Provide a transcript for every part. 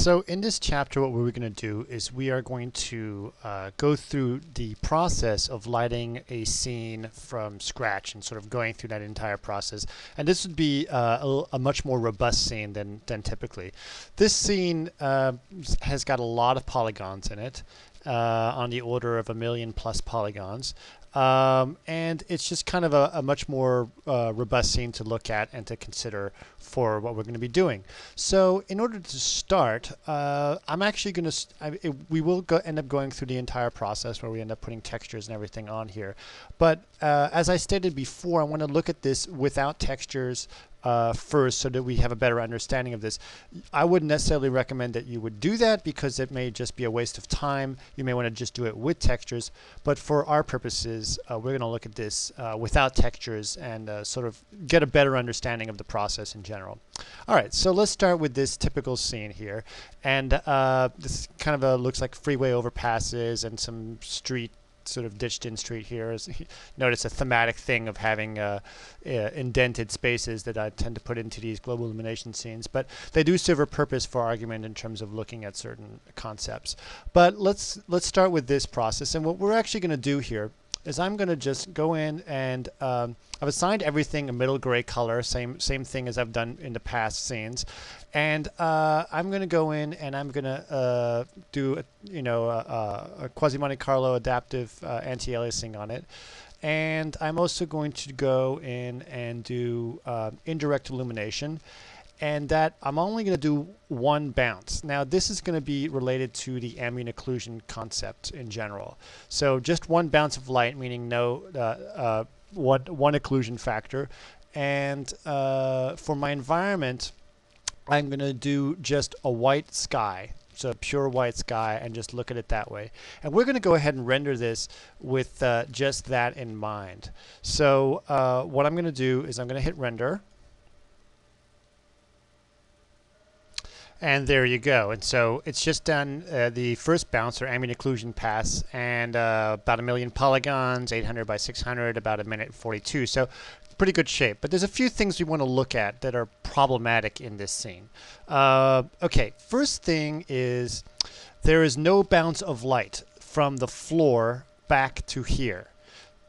So in this chapter, what we're going to do is we are going to go through the process of lighting a scene from scratch and sort of going through that entire process. And this would be a much more robust scene than typically. This scene has got a lot of polygons in it, on the order of 1,000,000 plus polygons. And it's just kind of a much more robust scene to look at and to consider for what we're going to be doing. So in order to start, I'm actually going to, we will end up going through the entire process where we end up putting textures and everything on here. But as I stated before, I want to look at this without textures first so that we have a better understanding of this. I wouldn't necessarily recommend that you would do that because it may just be a waste of time. You may want to just do it with textures. But for our purposes, we're going to look at this without textures and sort of get a better understanding of the process in general. All right, so let's start with this typical scene here. And this kind of looks like freeway overpasses and some street sort of ditched in street here. Notice a thematic thing of having indented spaces that I tend to put into these global illumination scenes, but they do serve a purpose for argument in terms of looking at certain concepts. But let's start with this process, and what we're actually going to do here is I'm going to just go in and I've assigned everything a middle gray color, same thing as I've done in the past scenes, and I'm going to go in and I'm going to do a quasi-Monte Carlo adaptive anti-aliasing on it, and I'm also going to go in and do indirect illumination. And that I'm only going to do one bounce. Now this is going to be related to the ambient occlusion concept in general. So just one bounce of light, meaning no one occlusion factor. And for my environment, I'm going to do just a white sky. So a pure white sky, and just look at it that way. And we're going to go ahead and render this with just that in mind. So what I'm going to do is I'm going to hit render. And there you go. And so it's just done the first bounce or ambient occlusion pass, and about 1,000,000 polygons, 800 by 600, about 1:42. So pretty good shape. But there's a few things we want to look at that are problematic in this scene. Okay, first thing is there is no bounce of light from the floor back to here.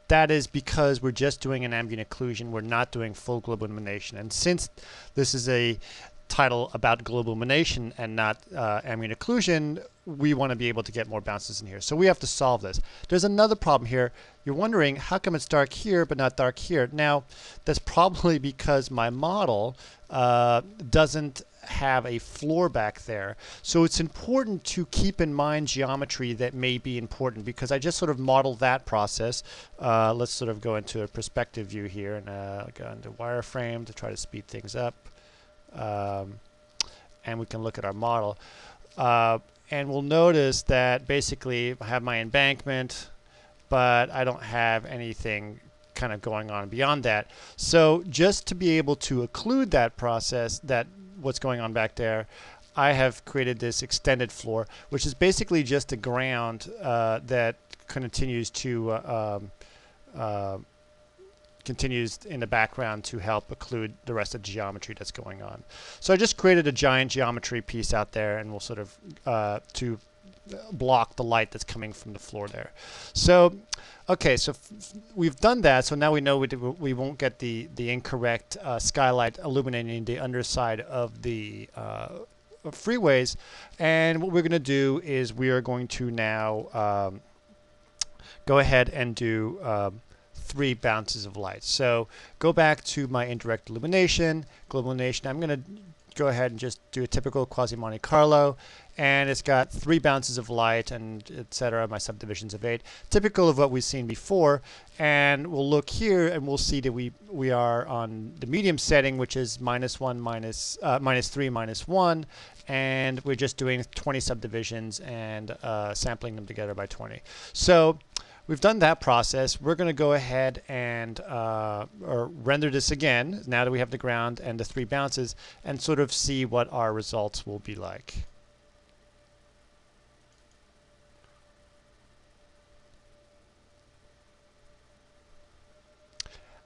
That is because we're just doing an ambient occlusion. We're not doing full global illumination. And since this is a title about global illumination and not ambient occlusion, we want to be able to get more bounces in here. So we have to solve this. There's another problem here. You're wondering, how come it's dark here but not dark here? Now, that's probably because my model doesn't have a floor back there. So it's important to keep in mind geometry that may be important, because I just sort of modeled that process. Let's sort of go into a perspective view here and go into wireframe to try to speed things up. And we can look at our model, and we'll notice that basically I have my embankment, but I don't have anything kind of going on beyond that. So just to be able to occlude that process, that what's going on back there, I have created this extended floor, which is basically just a ground that continues to continues in the background to help occlude the rest of the geometry that's going on. So I just created a giant geometry piece out there, and we'll sort of to block the light that's coming from the floor there. So okay, so we've done that. So now we know we won't get the incorrect skylight illuminating the underside of the freeways. And what we're going to do is we are going to now go ahead and do 3 bounces of light. So go back to my indirect illumination, global illumination. I'm going to go ahead and just do a typical quasi-Monte Carlo, and it's got 3 bounces of light and etc. My subdivisions of 8, typical of what we've seen before. And we'll look here and we'll see that we are on the medium setting, which is -1, -3, -1, and we're just doing 20 subdivisions and sampling them together by 20. So we've done that process. We're going to go ahead and render this again, now that we have the ground and the 3 bounces, and sort of see what our results will be like.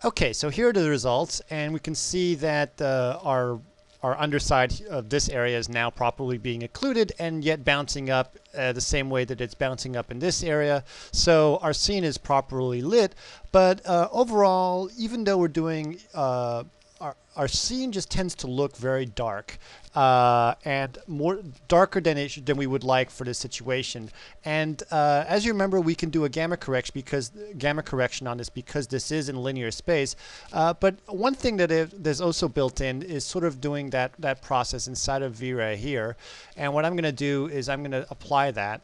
Okay, so here are the results, and we can see that our our underside of this area is now properly being occluded and yet bouncing up the same way that it's bouncing up in this area. So our scene is properly lit, but overall, even though we're doing our scene just tends to look very dark and more darker than we would like for this situation. And as you remember, we can do a gamma correction on this because this is in linear space. But one thing that there's also built in is sort of doing that process inside of V-Ray here. And what I'm going to do is I'm going to apply that.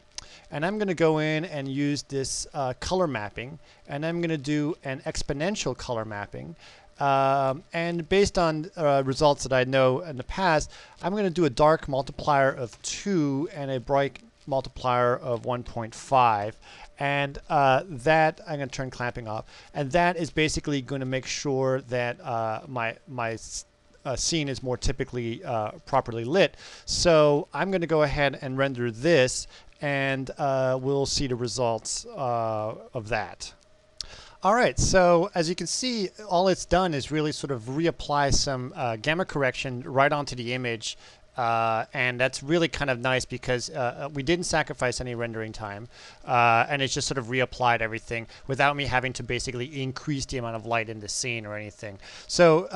And I'm going to go in and use this color mapping. And I'm going to do an exponential color mapping. And based on results that I know in the past, I'm going to do a dark multiplier of 2 and a bright multiplier of 1.5. And that, I'm going to turn clamping off. And that is basically going to make sure that my scene is more typically properly lit. So I'm going to go ahead and render this, and we'll see the results of that. All right, so as you can see, all it's done is really sort of reapply some gamma correction right onto the image. And that's really kind of nice because we didn't sacrifice any rendering time, and it's just sort of reapplied everything without me having to basically increase the amount of light in the scene or anything. So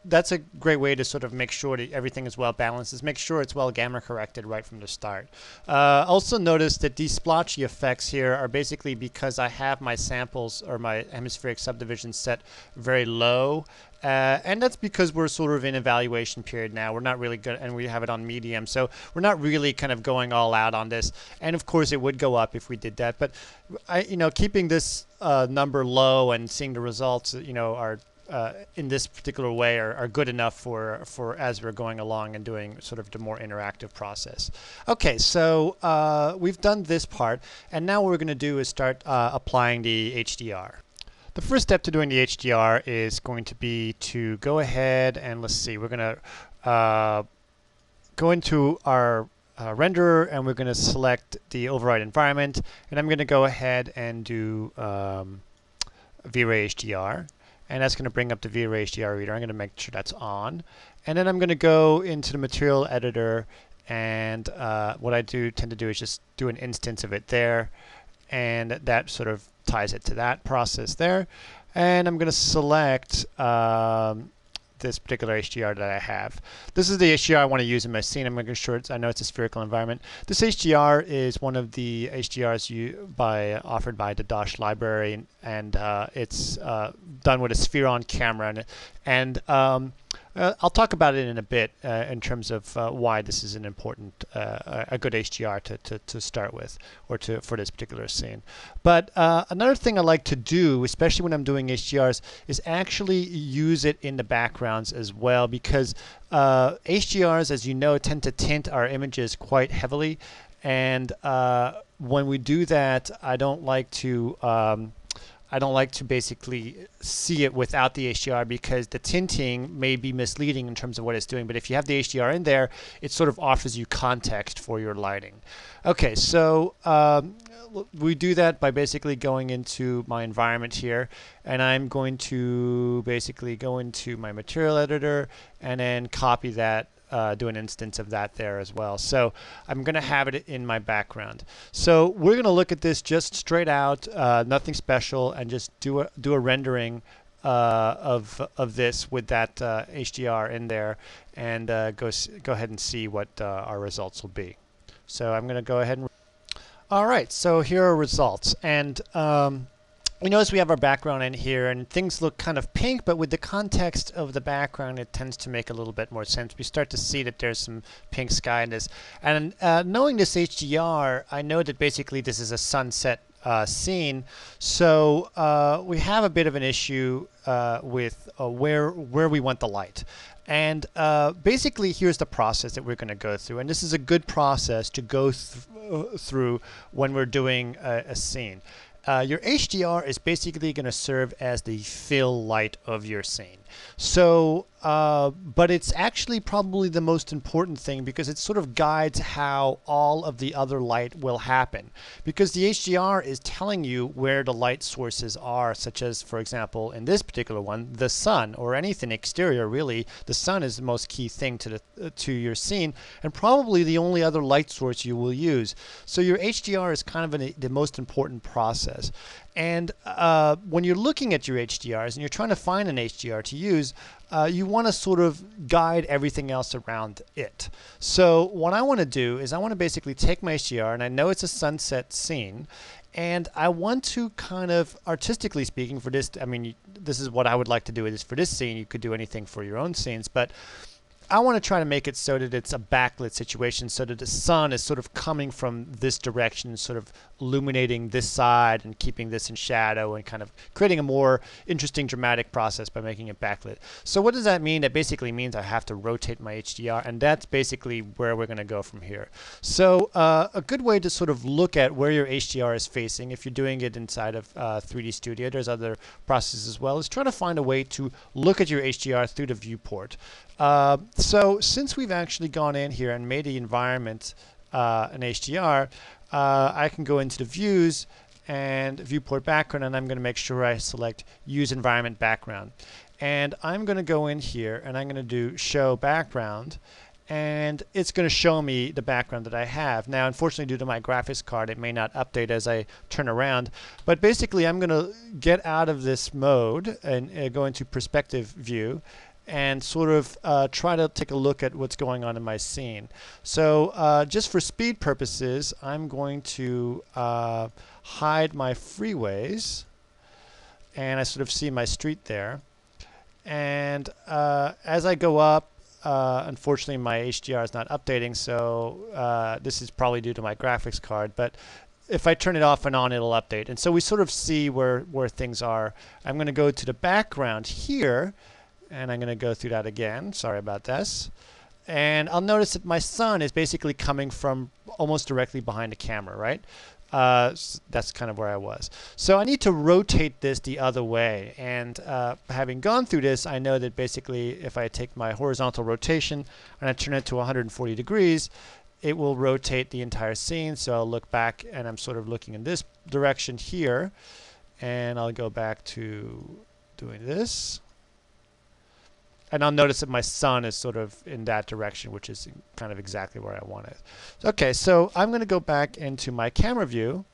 that's a great way to sort of make sure that everything is well balanced, is make sure it's well gamma corrected right from the start. Also notice that these splotchy effects here are basically because I have my samples or my hemispheric subdivision set very low. And that's because we're sort of in evaluation period now. We're not really good, and we have it on medium, so we're not really kind of going all out on this. And of course, it would go up if we did that. But keeping this number low and seeing the results, are in this particular way are good enough for as we're going along and doing sort of the more interactive process. Okay, so we've done this part, and now what we're going to do is start applying the HDR. The first step to doing the HDR is going to be to go ahead and let's see, we're going to go into our renderer, and we're going to select the override environment, and I'm going to go ahead and do V-Ray HDR, and that's going to bring up the V-Ray HDR reader. I'm going to make sure that's on, and then I'm going to go into the material editor, and what I tend to do is just do an instance of it there, and that sort of ties it to that process there. And I'm going to select this particular HDR that I have. This is the HDR I want to use in my scene. I'm making sure I know it's a spherical environment. This HDR is one of the HDRs offered by the Dosh library, and it's done with a Spheron camera. And I'll talk about it in a bit in terms of why this is an important, a good HDR to start with, or for this particular scene. But another thing I like to do, especially when I'm doing HDRs, is actually use it in the backgrounds as well, because HDRs, as you know, tend to tint our images quite heavily, and when we do that, I don't like to basically see it without the HDR, because the tinting may be misleading in terms of what it's doing. But if you have the HDR in there, it sort of offers you context for your lighting. Okay, so we do that by basically going into my environment here, and I'm going to basically go into my material editor and then copy that, do an instance of that there as well. So I'm going to have it in my background. So we're going to look at this just straight out, nothing special, and just do a rendering of this with that HDR in there, and go ahead and see what our results will be. So I'm going to go ahead and. All right. So here are results, and you notice we have our background in here, and things look kind of pink, but with the context of the background, it tends to make a little bit more sense. We start to see that there's some pink sky in this. And knowing this HDR, I know that basically this is a sunset scene. So we have a bit of an issue with where we want the light. And basically, here's the process that we're going to go through. And this is a good process to go through when we're doing a scene. your HDR is basically going to serve as the fill light of your scene. So, but it's actually probably the most important thing because it sort of guides how all of the other light will happen. Because the HDR is telling you where the light sources are, such as, for example, in this particular one, the sun or anything exterior. Really, the sun is the most key thing to your scene, and probably the only other light source you will use. So your HDR is kind of the most important process. And when you're looking at your HDRs and you're trying to find an HDR to use, you want to sort of guide everything else around it. So what I want to do is I want to basically take my HDR, and I know it's a sunset scene, and I want to kind of, artistically speaking, for this, I mean, this is what I would like to do is for this scene. You could do anything for your own scenes, but I want to try to make it so that it's a backlit situation, so that the sun is sort of coming from this direction, sort of illuminating this side and keeping this in shadow and kind of creating a more interesting dramatic process by making it backlit. So what does that mean? That basically means I have to rotate my HDR, and that's basically where we're going to go from here. So a good way to sort of look at where your HDR is facing, if you're doing it inside of 3D Studio, there's other processes as well, is try to find a way to look at your HDR through the viewport. So since we've actually gone in here and made the environment an HDR, I can go into the views and viewport background, and I'm going to make sure I select use environment background. And I'm going to go in here and I'm going to do show background, and it's going to show me the background that I have. Now, unfortunately, due to my graphics card, it may not update as I turn around. But basically, I'm going to get out of this mode and go into perspective view and sort of try to take a look at what's going on in my scene. So just for speed purposes, I'm going to hide my freeways, and I sort of see my street there. And as I go up, unfortunately my HDR is not updating, so this is probably due to my graphics card, but if I turn it off and on, it'll update. And so we sort of see where things are. I'm going to go to the background here, and I'm going to go through that again. Sorry about this. And I'll notice that my sun is basically coming from almost directly behind the camera, right? That's kind of where I was. So I need to rotate this the other way. And having gone through this, I know that basically if I take my horizontal rotation and I turn it to 140 degrees, it will rotate the entire scene. So I'll look back, and I'm sort of looking in this direction here. And I'll go back to doing this. And I'll notice that my sun is sort of in that direction, which is kind of exactly where I want it. Okay, so I'm going to go back into my camera view,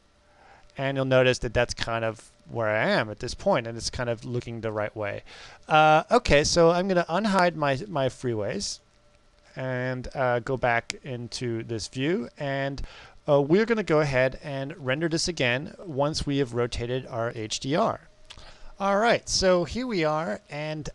and you'll notice that that's kind of where I am at this point, and it's kind of looking the right way. Okay, so I'm going to unhide my freeways and go back into this view, and we're going to go ahead and render this again once we have rotated our HDR. All right, so here we are, and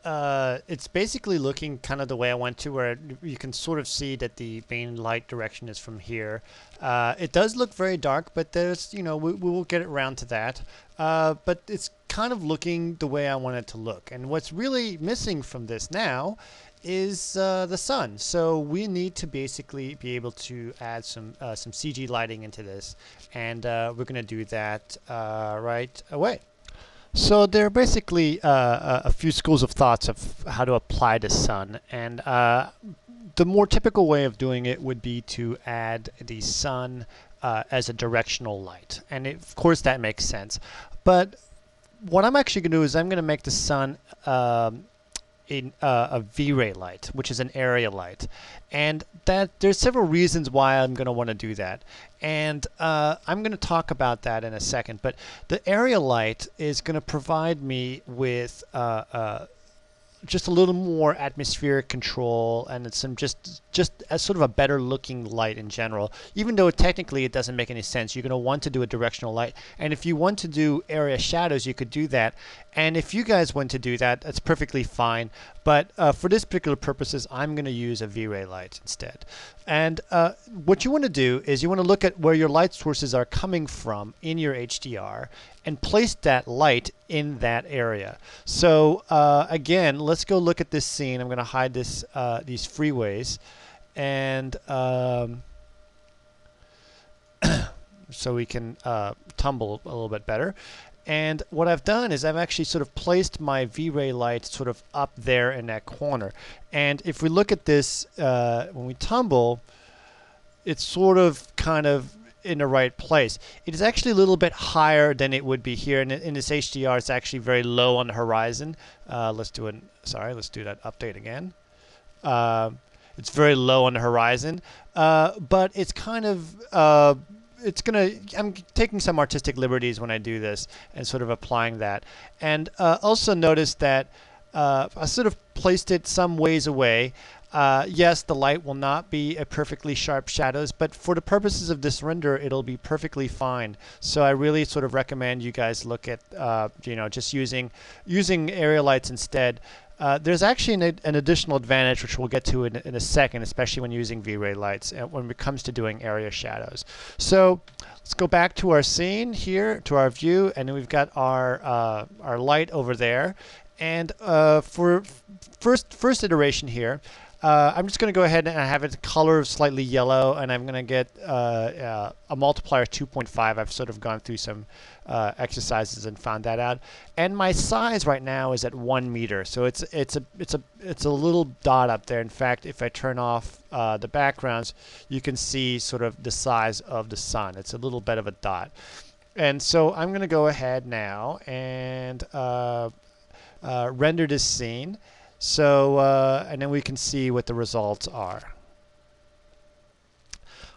it's basically looking kind of the way I want to, where you can sort of see that the main light direction is from here. It does look very dark, but there's, you know, we will get around to that. But it's kind of looking the way I want it to look. And what's really missing from this now is the sun. So we need to basically be able to add some CG lighting into this, and we're going to do that right away. So there are basically a few schools of thoughts of how to apply the sun, and the more typical way of doing it would be to add the sun as a directional light, and of course that makes sense. But what I'm actually going to do is I'm going to make the sun in a V-ray light, which is an area light, and that there's several reasons why I'm going to want to do that, and I'm going to talk about that in a second. But the area light is going to provide me with just a little more atmospheric control, and it's some just as sort of a better looking light in general. Even though technically it doesn't make any sense, you're going to want to do a directional light, and if you want to do area shadows, you could do that. And if you guys want to do that, that's perfectly fine. But for this particular purposes, I'm going to use a V-ray light instead. And what you want to do is you want to look at where your light sources are coming from in your HDR and place that light in that area. So again, let's go look at this scene. I'm going to hide this these freeways, and so we can tumble a little bit better. And what I've done is I've actually sort of placed my V-Ray light sort of up there in that corner. And if we look at this, when we tumble, it's sort of kind of in the right place. It is actually a little bit higher than it would be here. And in this HDR, it's actually very low on the horizon. Let's do that update again. It's very low on the horizon, but it's kind of I'm taking some artistic liberties when I do this and sort of applying that. And also notice that I sort of placed it some ways away. Yes, the light will not be a perfectly sharp shadows, but for the purposes of this render, it'll be perfectly fine. So I really sort of recommend you guys look at just using area lights instead. There's actually an additional advantage, which we'll get to in a second, especially when using V-Ray lights when it comes to doing area shadows. So let's go back to our scene here, to our view, and then we've got our light over there. And for first iteration here, I'm just going to go ahead and have it color slightly yellow, and I'm going to get a multiplier 2.5. I've sort of gone through some exercises and found that out. And my size right now is at 1 meter, so it's a little dot up there. In fact, if I turn off the backgrounds, you can see sort of the size of the sun. It's a little bit of a dot. And so I'm going to go ahead now and render this scene. So, and then we can see what the results are.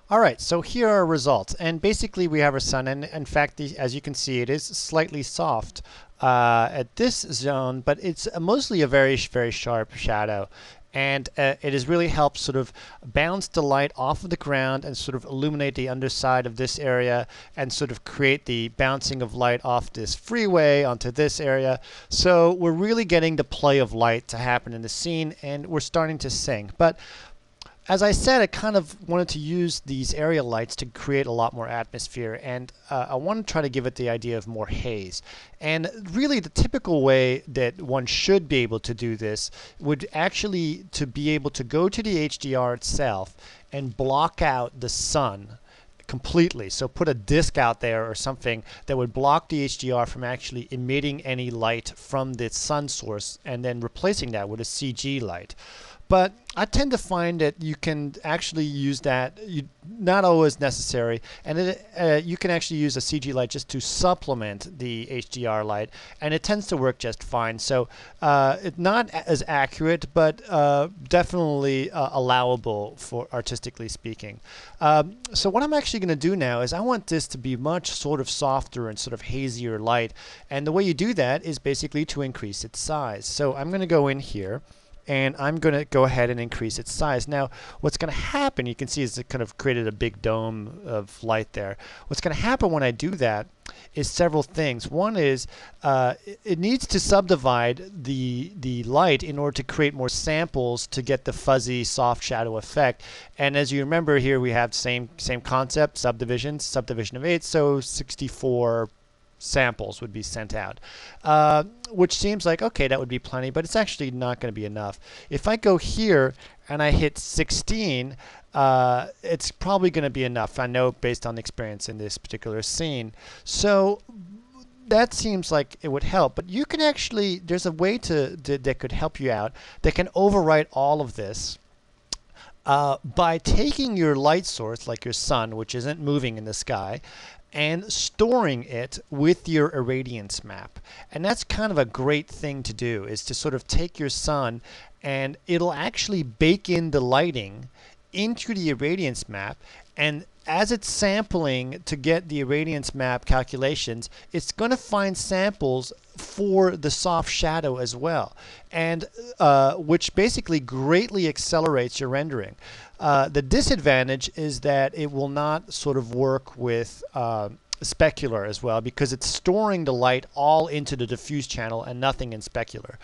All right, so here are our results. And basically we have our sun, and in fact, as you can see, it is slightly soft at this zone, but it's mostly a very, very sharp shadow. And it has really helped sort of bounce the light off of the ground and sort of illuminate the underside of this area and sort of create the bouncing of light off this freeway onto this area. So we're really getting the play of light to happen in the scene, and we're starting to sing. But as I said, I kind of wanted to use these area lights to create a lot more atmosphere, and I want to try to give it the idea of more haze. And really the typical way that one should be able to do this would actually to be able to go to the HDR itself and block out the sun completely. So put a disk out there or something that would block the HDR from actually emitting any light from the sun source, and then replacing that with a CG light. But I tend to find that you can actually use that, not always necessary, and you can actually use a CG light just to supplement the HDR light, and it tends to work just fine. So it's not as accurate, but definitely allowable for artistically speaking. So what I'm actually going to do now is I want this to be much sort of softer and sort of hazier light, and the way you do that is basically to increase its size. So I'm going to go in here, and I'm going to go ahead and increase its size. Now, what's going to happen, you can see is it kind of created a big dome of light there. What's going to happen when I do that is several things. One is it needs to subdivide the light in order to create more samples to get the fuzzy soft shadow effect. And as you remember here, we have same concept, subdivision of 8, so 64 samples would be sent out, which seems like, okay, that would be plenty, but it's actually not going to be enough. If I go here and I hit 16, it's probably going to be enough, I know, based on experience in this particular scene. So that seems like it would help, but you can actually, there's a way that could help you out that can overwrite all of this by taking your light source, like your sun, which isn't moving in the sky, and storing it with your irradiance map. And that's kind of a great thing to do, is to sort of take your sun and it'll actually bake in the lighting into the irradiance map, and as it's sampling to get the irradiance map calculations, it's going to find samples for the soft shadow as well, and which basically greatly accelerates your rendering. The disadvantage is that it will not sort of work with specular as well, because it's storing the light all into the diffuse channel and nothing in specular.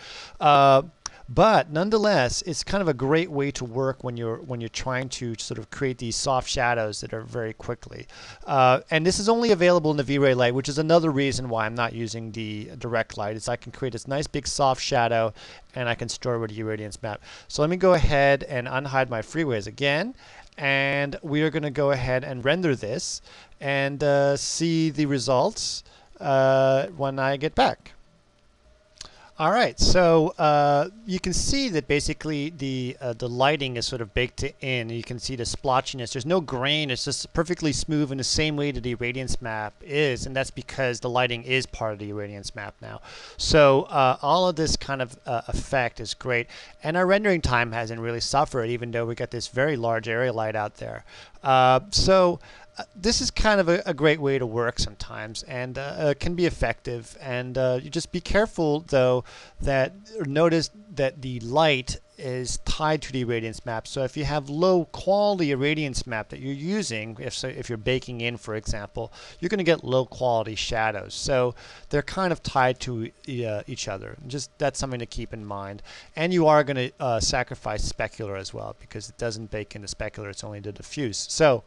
But nonetheless, it's kind of a great way to work when you're trying to sort of create these soft shadows that are very quickly. And this is only available in the V-Ray light, which is another reason why I'm not using the direct light, is I can create this nice big soft shadow and I can store it with the irradiance map. So let me go ahead and unhide my freeways again. and we are going to go ahead and render this and see the results when I get back. All right, so you can see that basically the lighting is sort of baked in. You can see the splotchiness. There's no grain. It's just perfectly smooth in the same way that the irradiance map is, and that's because the lighting is part of the irradiance map now. So all of this kind of effect is great, and our rendering time hasn't really suffered, even though we got this very large area light out there. This is kind of a great way to work sometimes, and can be effective. And you just be careful, though, that notice that the light is tied to the irradiance map. So if you have low quality irradiance map that you're using, if you're baking in, for example, you're going to get low quality shadows. So they're kind of tied to each other. Just that's something to keep in mind. And you are going to sacrifice specular as well, because it doesn't bake in the specular. It's only the diffuse. So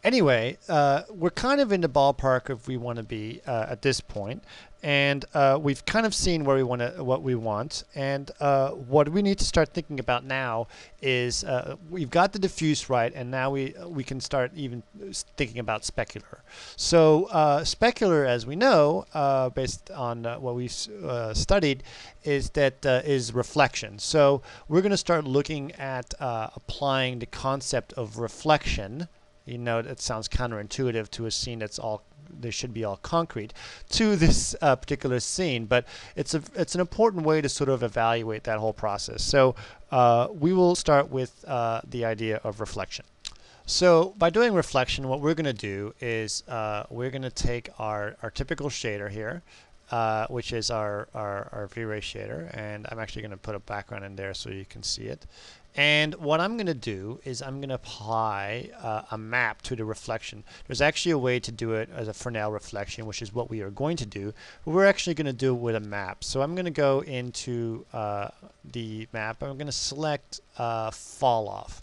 anyway, we're kind of in the ballpark of we want to be at this point, and we've kind of seen where what we want, and what we need to start thinking about now is we've got the diffuse right, and now we can start even thinking about specular. So specular, as we know, based on what we've studied, is reflection. So we're going to start looking at applying the concept of reflection. You know, it sounds counterintuitive to a scene that's they should be all concrete, to this particular scene, but it's an important way to sort of evaluate that whole process. So we will start with the idea of reflection. So by doing reflection, what we're going to do is we're going to take our typical shader here, which is our V-Ray shader, and I'm actually going to put a background in there so you can see it. And what I'm going to do is I'm going to apply a map to the reflection. There's actually a way to do it as a Fresnel reflection, which is what we are going to do, but we're actually going to do it with a map. So I'm going to go into the map. I'm going to select fall off.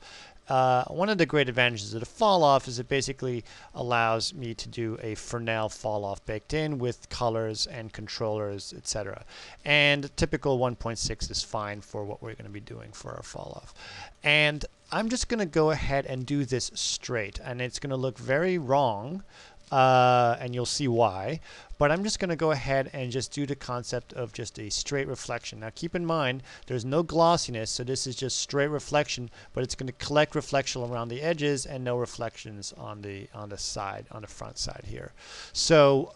One of the great advantages of the fall off is it basically allows me to do a Fresnel fall off baked in with colors and controllers, etc. And typical 1.6 is fine for what we're going to be doing for our fall off. And I'm just going to go ahead and do this straight, and it's going to look very wrong, and you'll see why. But I'm just going to go ahead and just do the concept of just a straight reflection. Now keep in mind, there's no glossiness, so this is just straight reflection, but it's going to collect reflection around the edges and no reflections on the side, on the front side here. So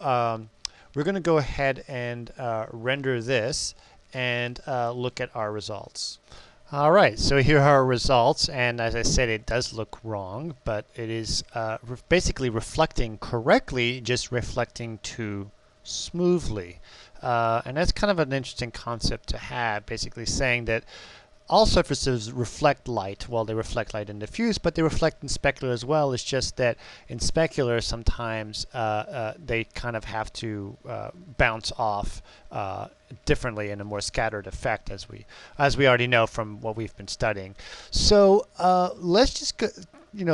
we're going to go ahead and render this and look at our results. All right, so here are our results, and as I said, it does look wrong, but it is basically reflecting correctly, just reflecting too smoothly. And that's kind of an interesting concept to have, basically saying that all surfaces reflect light. Well, they reflect light in diffuse, but they reflect in specular as well. It's just that in specular, sometimes they kind of have to bounce off differently in a more scattered effect, as we already know from what we've been studying. So let's just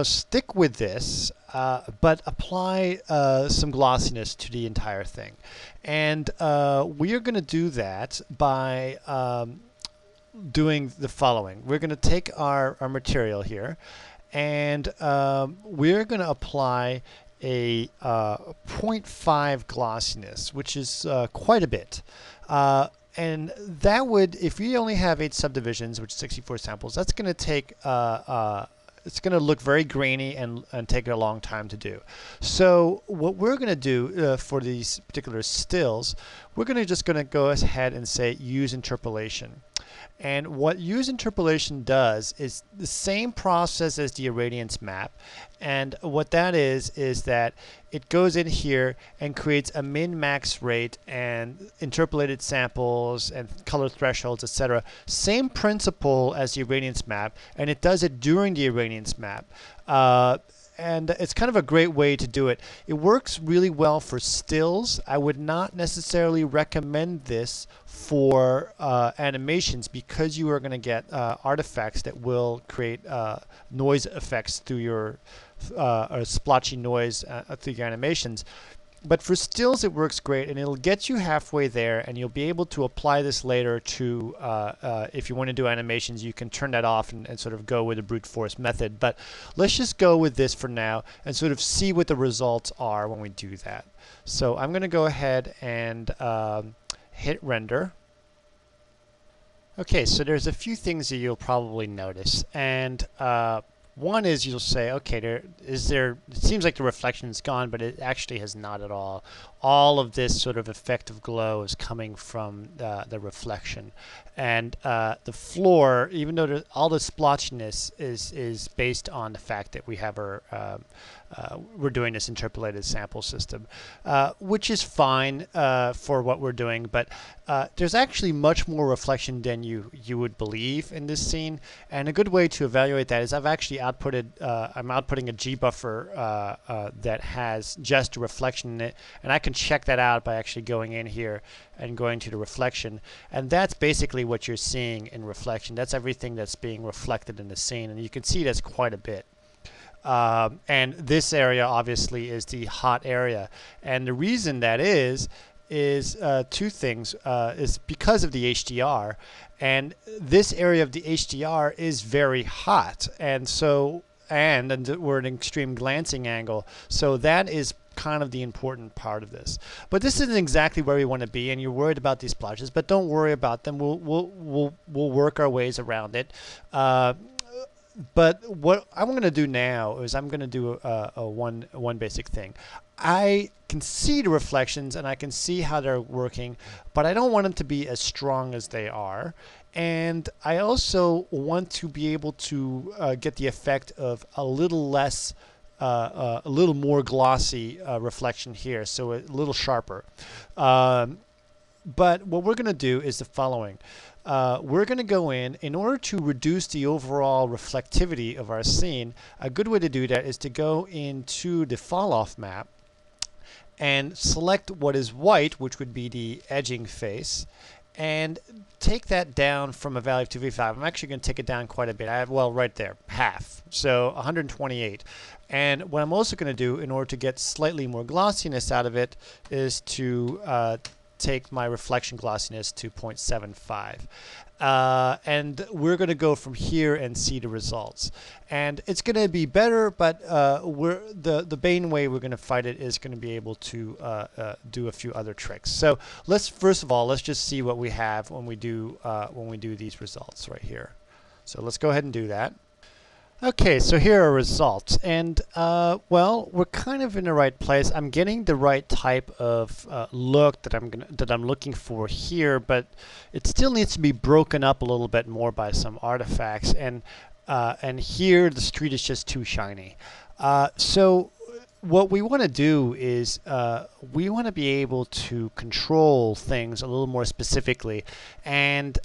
stick with this, but apply some glossiness to the entire thing. And we are going to do that by doing the following. We're going to take our material here, and we're going to apply a 0.5 glossiness, which is quite a bit. And that would, if we only have 8 subdivisions, which is 64 samples, that's going to take it's going to look very grainy and take a long time to do. So what we're going to do for these particular stills, we're just going to go ahead and say use interpolation. And what use interpolation does is the same process as the irradiance map. And what that is that it goes in here and creates a min-max rate and interpolated samples and color thresholds, etc. Same principle as the irradiance map, and it does it during the irradiance map. And it's kind of a great way to do it. It works really well for stills. I would not necessarily recommend this for animations, because you are going to get artifacts that will create noise effects through your or splotchy noise through your animations. But for stills, it works great, and it'll get you halfway there, and you'll be able to apply this later to, if you want to do animations, you can turn that off and sort of go with the brute force method. But let's just go with this for now and sort of see what the results are when we do that. So I'm going to go ahead and hit render. Okay, so there's a few things that you'll probably notice, and one is you'll say, okay, it seems like the reflection is gone, but it actually has not at all. All of this sort of effect of glow is coming from the reflection. And the floor, even though all the splotchiness is based on the fact that we have we're doing this interpolated sample system, which is fine for what we're doing, but there's actually much more reflection than you would believe in this scene. And a good way to evaluate that is I've actually I'm outputting a G buffer that has just a reflection in it, and I can check that out by actually going in here and going to the reflection, and that's basically what you're seeing in reflection. That's everything that's being reflected in the scene, and you can see that's quite a bit. And this area obviously is the hot area, and the reason that is two things. Is because of the HDR, and this area of the HDR is very hot, and so and we're at an extreme glancing angle, so that is kind of the important part of this. But this isn't exactly where we want to be, and you're worried about these splotches, but don't worry about them. We'll work our ways around it. But what I'm going to do now is I'm going to do one basic thing. I can see the reflections and I can see how they're working, but I don't want them to be as strong as they are. And I also want to be able to get the effect of a little less, a little more glossy reflection here, so a little sharper. But what we're going to do is the following. We're going to go in order to reduce the overall reflectivity of our scene. A good way to do that is to go into the fall-off map and select what is white, which would be the edging face, and take that down from a value of 255. I'm actually going to take it down quite a bit. I have, well, right there, half, so 128. And what I'm also going to do in order to get slightly more glossiness out of it is to take my reflection glossiness to 0.75. And we're going to go from here and see the results. And it's going to be better, but the main way we're going to fight it is going to be able to do a few other tricks. So first of all, let's just see what we have when we do these results right here. So let's go ahead and do that. Okay, so here are results, and well, we're kind of in the right place. I'm getting the right type of look that I'm looking for here, but it still needs to be broken up a little bit more by some artifacts, and here the street is just too shiny. So what we want to do is we want to be able to control things a little more specifically, and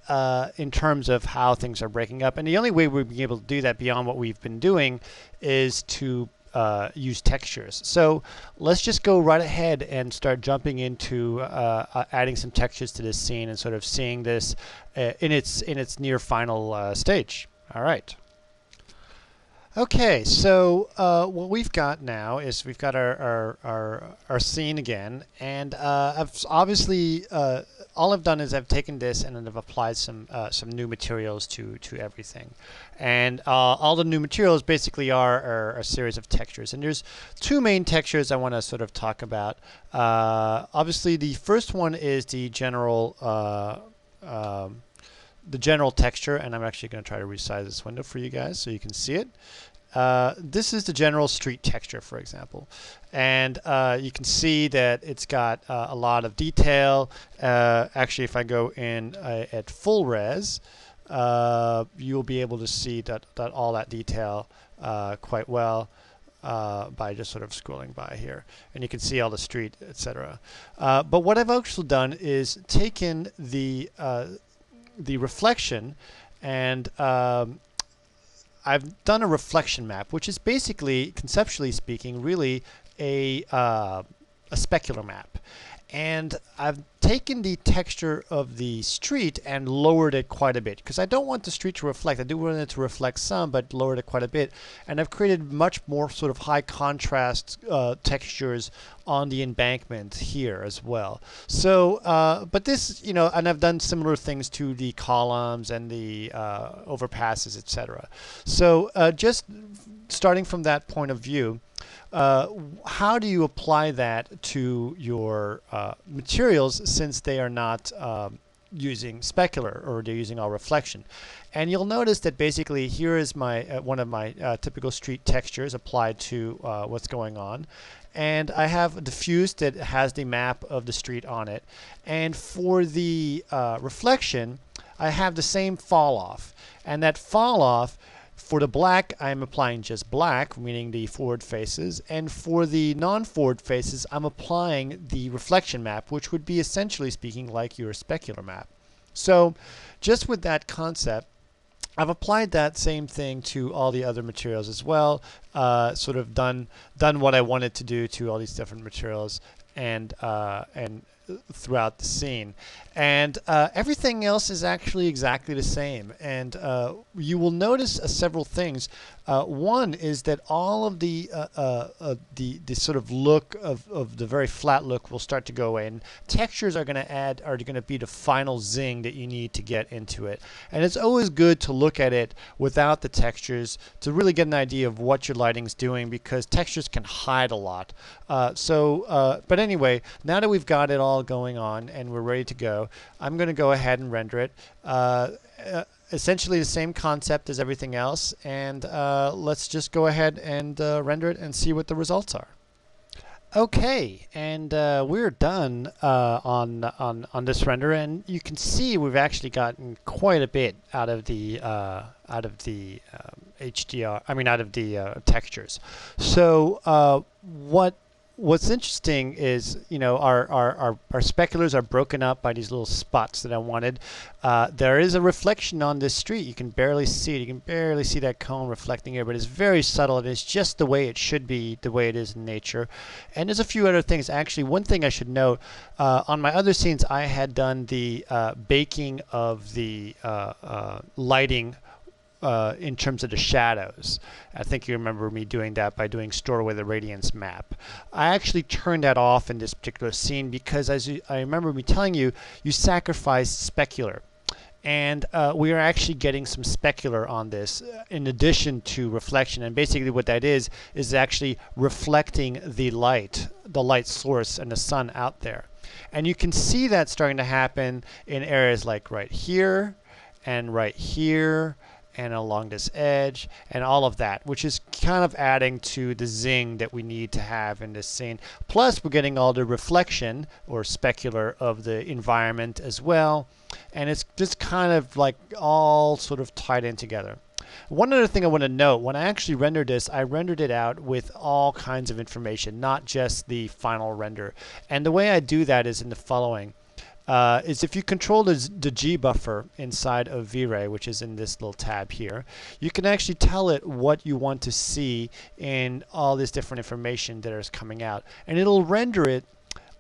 in terms of how things are breaking up. And the only way we'll be able to do that beyond what we've been doing is to use textures. So let's just go right ahead and start jumping into adding some textures to this scene and sort of seeing this in its near final stage. All right. Okay, so what we've got now is we've got our scene again, and I've obviously all I've done is I've taken this and then I've applied some new materials to everything, and all the new materials basically are a series of textures, and there's two main textures I want to sort of talk about. Obviously, the first one is the general texture, and I'm actually going to try to resize this window for you guys so you can see it. This is the general street texture, for example, and you can see that it's got a lot of detail. Actually, if I go in at full res, you'll be able to see that all that detail quite well by just sort of scrolling by here, and you can see all the street, etc. But what I've actually done is taken the reflection, and I've done a reflection map, which is basically, conceptually speaking, really a specular map. and I've taken the texture of the street and lowered it quite a bit because I don't want the street to reflect. I do want it to reflect some, but lowered it quite a bit. And I've created much more sort of high contrast textures on the embankment here as well. So, but this, and I've done similar things to the columns and the overpasses, etc. So just starting from that point of view, how do you apply that to your materials since they are not using specular or they're using all reflection? And you'll notice that basically here is my one of my typical street textures applied to what's going on. And I have a diffuse that has the map of the street on it. And for the reflection, I have the same fall off. And that fall off, for the black, I'm applying just black, meaning the forward faces. And for the non-forward faces, I'm applying the reflection map, which would be essentially speaking like your specular map. So just with that concept, I've applied that same thing to all the other materials as well, sort of done what I wanted to do to all these different materials and throughout the scene. And everything else is actually exactly the same. And you will notice several things. One is that all of the sort of look of the very flat look will start to go away, and textures are going to be the final zing that you need to get into it. And it's always good to look at it without the textures to really get an idea of what your lighting's doing, because textures can hide a lot. But anyway, now that we've got it all going on and we're ready to go, I'm going to go ahead and render it. Essentially the same concept as everything else, and let's just go ahead and render it and see what the results are. Okay, and we're done on this render, and you can see we've actually gotten quite a bit out of the HDR. I mean, out of the textures. So what's interesting is, our speculars are broken up by these little spots that I wanted. There is a reflection on this street. You can barely see it. You can barely see that cone reflecting here, but it's very subtle. It is just the way it should be, the way it is in nature. And there's a few other things. Actually, one thing I should note, on my other scenes, I had done the baking of the lighting in terms of the shadows. I think you remember me doing that by doing store with a radiance map. I actually turned that off in this particular scene because, I remember me telling you, you sacrificed specular. And we are actually getting some specular on this in addition to reflection. And basically what that is actually reflecting the light source and the sun out there. And you can see that starting to happen in areas like right here and right here and along this edge and all of that, which is kind of adding to the zing that we need to have in this scene. Plus we're getting all the reflection or specular of the environment as well, and it's just kind of like all sort of tied in together. One other thing I want to note, when I actually rendered this, I rendered it out with all kinds of information, not just the final render. And the way I do that is in the following. Is if you control the G buffer inside of V-Ray, which is in this little tab here, you can actually tell it what you want to see in all this different information that is coming out. And it'll render it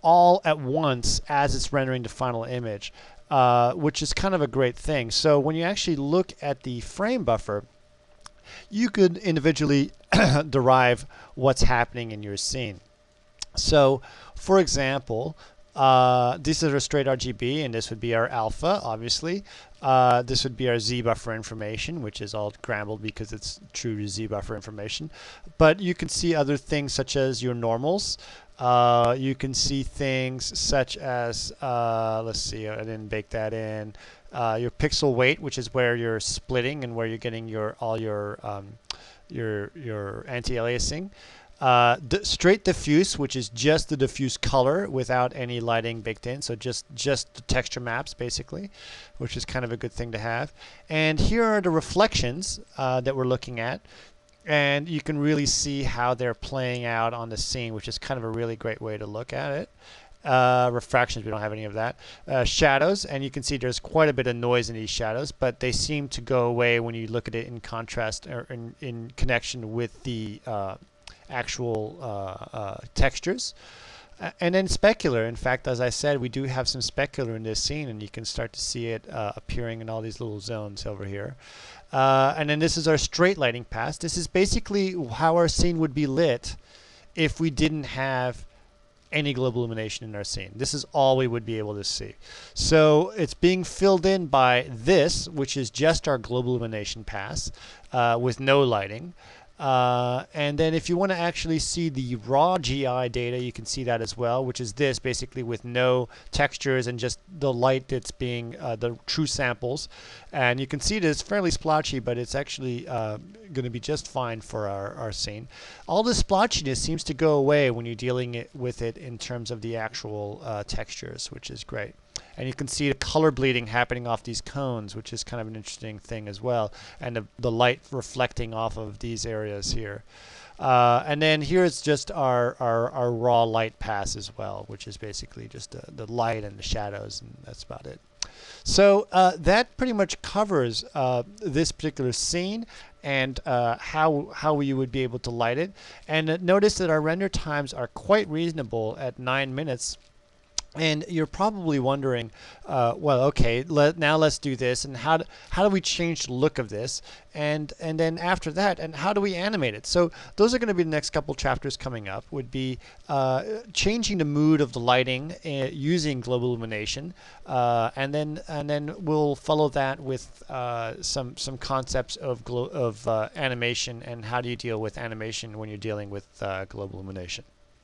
all at once as it's rendering the final image, which is kind of a great thing. So when you actually look at the frame buffer, you could individually derive what's happening in your scene. So, for example, this is our straight RGB, and this would be our alpha, obviously. This would be our Z buffer information, which is all scrambled because it's true to Z buffer information. But you can see other things such as your normals. You can see things such as, let's see, I didn't bake that in. Your pixel weight, which is where you're splitting and where you're getting all your anti-aliasing. Straight diffuse, which is just the diffuse color without any lighting baked in, so just the texture maps basically, which is kind of a good thing to have. And here are the reflections that we're looking at, and you can really see how they're playing out on the scene, which is kind of a really great way to look at it. Refractions, we don't have any of that. Shadows, and you can see there's quite a bit of noise in these shadows, but they seem to go away when you look at it in contrast or in connection with the actual textures. And then specular. In fact, as I said, we do have some specular in this scene, and you can start to see it appearing in all these little zones over here. And then this is our straight lighting pass. This is basically how our scene would be lit if we didn't have any global illumination in our scene. This is all we would be able to see. So it's being filled in by this, which is just our global illumination pass with no lighting. And then if you want to actually see the raw GI data, you can see that as well, which is this basically with no textures and just the light that's being the true samples. And you can see it is fairly splotchy, but it's actually going to be just fine for our scene. All this splotchiness seems to go away when you're dealing with it in terms of the actual textures, which is great. And you can see the color bleeding happening off these cones, which is kind of an interesting thing as well. And the light reflecting off of these areas here. And then here's just our raw light pass as well, which is basically just the light and the shadows, and that's about it. So that pretty much covers this particular scene and how you would be able to light it. And notice that our render times are quite reasonable at 9 minutes. And you're probably wondering, well, okay, now let's do this, and how do we change the look of this, and then after that, and how do we animate it? So those are going to be the next couple chapters coming up. Would be changing the mood of the lighting using global illumination, and then we'll follow that with some concepts of animation and how do you deal with animation when you're dealing with global illumination.